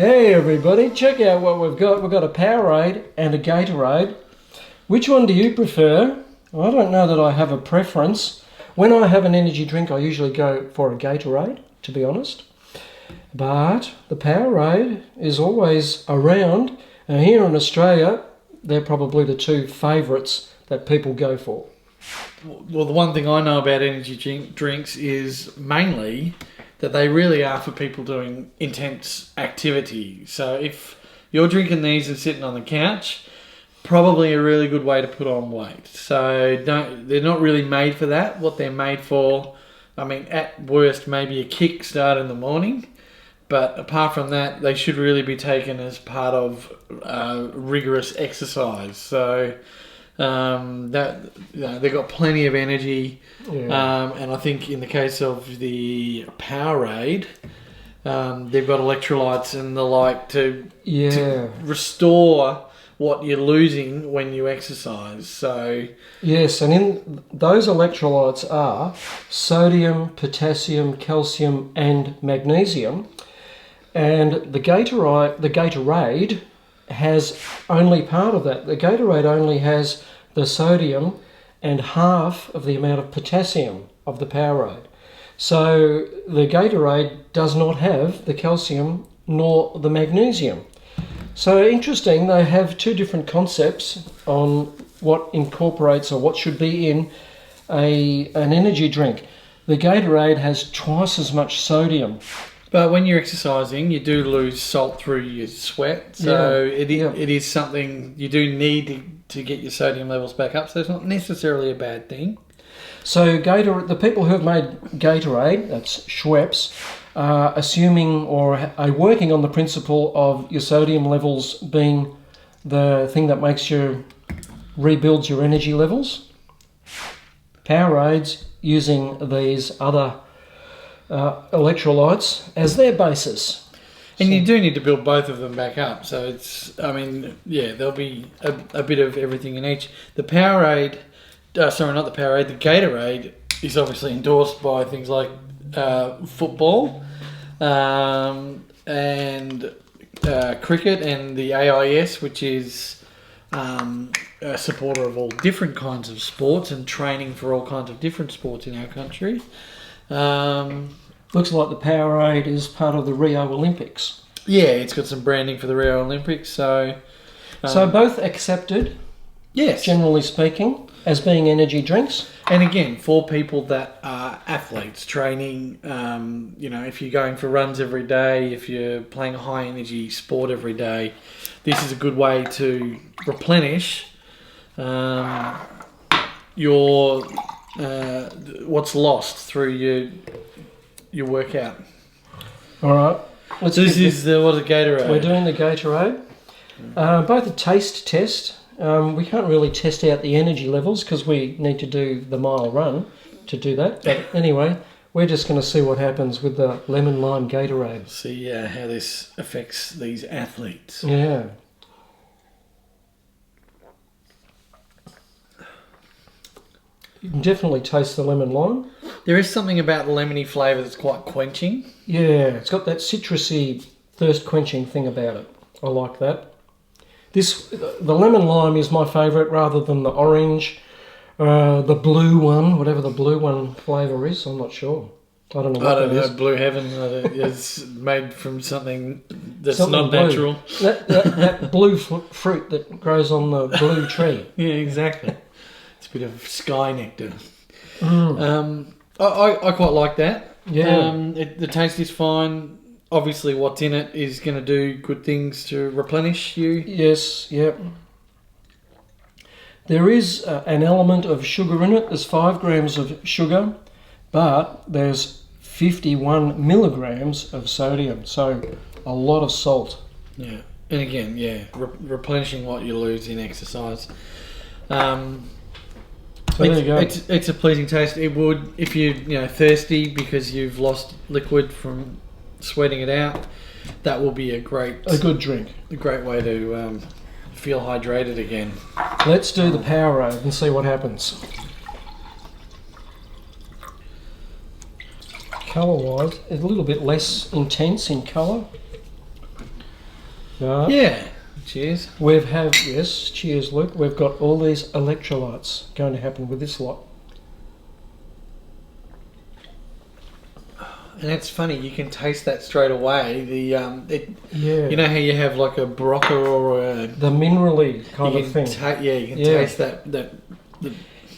Hey everybody, check out what we've got. We've got a Powerade and a Gatorade. Which one do you prefer? Well, I don't know that I have a preference. When I have an energy drink, I usually go for a Gatorade, to be honest. But the Powerade is always around. And here in Australia, they're probably the two favourites that people go for. Well, the one thing I know about energy drinks is mainly that they really are for people doing intense activity. So if you're drinking these and sitting on the couch, probably a really good way to put on weight. So they're not really made for that. What they're made for, I mean, at worst, maybe a kickstart in the morning. But apart from that, they should really be taken as part of rigorous exercise. So they've got plenty of energy. Yeah. And I think in the case of the Powerade, they've got electrolytes and the like to restore what you're losing when you exercise. So yes, and in those electrolytes are sodium, potassium, calcium, and magnesium. And the Gatorade has only part of that. The Gatorade only has the sodium and half of the amount of potassium of the Powerade. So the Gatorade does not have the calcium nor the magnesium. So interesting, they have two different concepts on what incorporates or what should be in an energy drink. The Gatorade has twice as much sodium. But when you're exercising, you do lose salt through your sweat. So it is something you do need to get your sodium levels back up. So it's not necessarily a bad thing. So the people who have made Gatorade, that's Schweppes, are assuming or are working on the principle of your sodium levels being the thing that makes rebuilds your energy levels. Powerade's using these other electrolytes as their basis. And you do need to build both of them back up. So it's, I mean, yeah, there'll be a bit of everything in each. The Powerade, the Gatorade is obviously endorsed by things like football and cricket and the AIS, which is a supporter of all different kinds of sports and training for all kinds of different sports in our country. Looks like the Powerade is part of the Rio Olympics. Yeah, it's got some branding for the Rio Olympics. So both accepted, yes, generally speaking, as being energy drinks. And again, for people that are athletes training, if you're going for runs every day, if you're playing a high energy sport every day, this is a good way to replenish your what's lost through your workout. All right. This is the Gatorade. We're doing the Gatorade. Both a taste test. We can't really test out the energy levels because we need to do the mile run to do that. But anyway, we're just going to see what happens with the lemon lime Gatorade. See how this affects these athletes. Yeah. You can definitely taste the lemon lime. There is something about the lemony flavour that's quite quenching. Yeah, it's got that citrusy, thirst quenching thing about it. I like that. The lemon lime is my favourite rather than the orange, the blue one, whatever the blue one flavour is. I'm not sure. I don't know what that is. Blue Heaven is made from something that's not blue. Natural. That blue fruit that grows on the blue tree. Yeah, exactly. It's a bit of sky nectar. I quite like that. Yeah. The taste is fine. Obviously, what's in it is going to do good things to replenish you. Yes, yep. There is an element of sugar in it. There's 5 grams of sugar, but there's 51 milligrams of sodium. So a lot of salt. Yeah. And again, replenishing what you lose in exercise. So there you go. It's a pleasing taste. It would, if you're thirsty because you've lost liquid from sweating it out, that will be a good drink. A great way to feel hydrated again. Let's do the Powerade and see what happens. Colour-wise, a little bit less intense in colour. Yeah. Cheers. Yes, cheers, Luke. We've got all these electrolytes going to happen with this lot. And it's funny, you can taste that straight away. You know how you have like a Barocca or a... The minerally kind of thing. You can taste that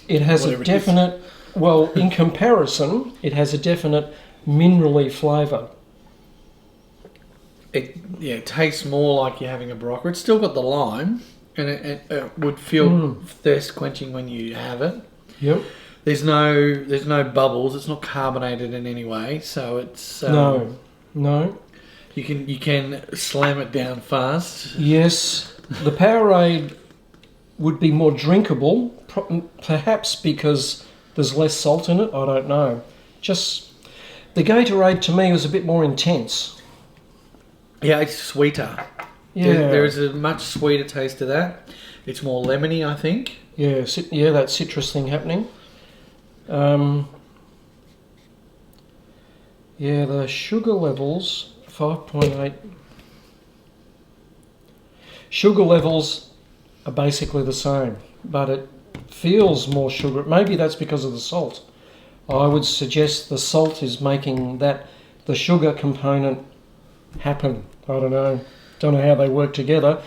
it has a definite... Well, in comparison, it has a definite minerally flavour. It tastes more like you're having a Barocca. It's still got the lime, and it would feel thirst quenching when you have it. Yep. There's no bubbles. It's not carbonated in any way, so it's no. You can slam it down fast. Yes, the Powerade would be more drinkable, perhaps because there's less salt in it. I don't know. Just the Gatorade to me was a bit more intense. Yeah, it's sweeter. Yeah, there is a much sweeter taste to that. It's more lemony, I think. Yeah, that citrus thing happening. Yeah, the sugar levels 5.8. Sugar levels are basically the same, but it feels more sugar. Maybe that's because of the salt. I would suggest the salt is making the sugar component happen. I don't know how they work together,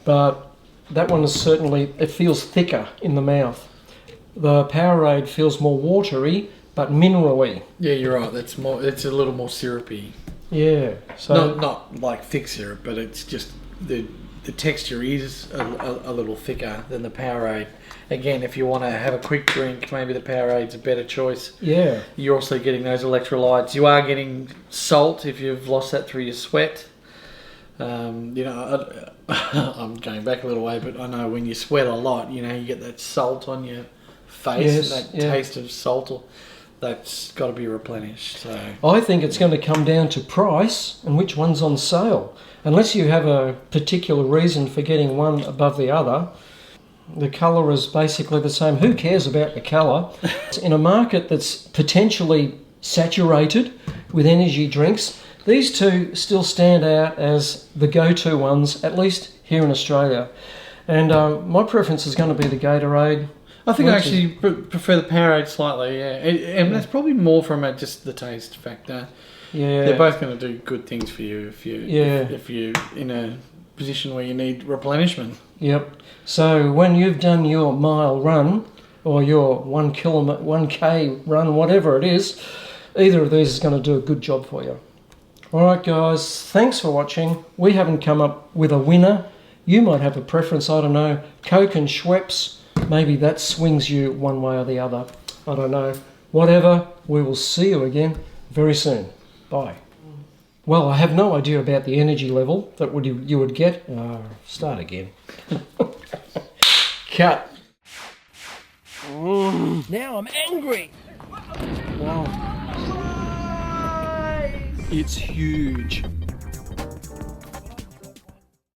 but that one is certainly, it feels thicker in the mouth. The Powerade feels more watery, but minerally. Yeah, you're right. It's a little more syrupy. Yeah. So not like thick syrup, but it's just the texture is a little thicker than the Powerade. Again, if you want to have a quick drink, maybe the Powerade's a better choice. Yeah. You're also getting those electrolytes. You are getting salt if you've lost that through your sweat. I'm going back a little way, but I know when you sweat a lot, you get that salt on your face, and that taste of salt. That's got to be replenished. So I think it's going to come down to price and which one's on sale. Unless you have a particular reason for getting one above the other, the colour is basically the same. Who cares about the colour? In a market that's potentially saturated with energy drinks, these two still stand out as the go-to ones, at least here in Australia. And my preference is going to be the Gatorade. I think I actually prefer the Powerade slightly, yeah. And that's probably more from just the taste factor. Yeah. They're both going to do good things for you if you're in a position where you need replenishment. Yep. So when you've done your mile run or your 1K run, whatever it is, either of these is going to do a good job for you. All right, guys, thanks for watching. We haven't come up with a winner. You might have a preference, I don't know. Coke and Schweppes, maybe that swings you one way or the other. I don't know. Whatever, we will see you again very soon. Bye. Well, I have no idea about the energy level that you would get. Start again. Cut. Now I'm angry. Wow. It's huge.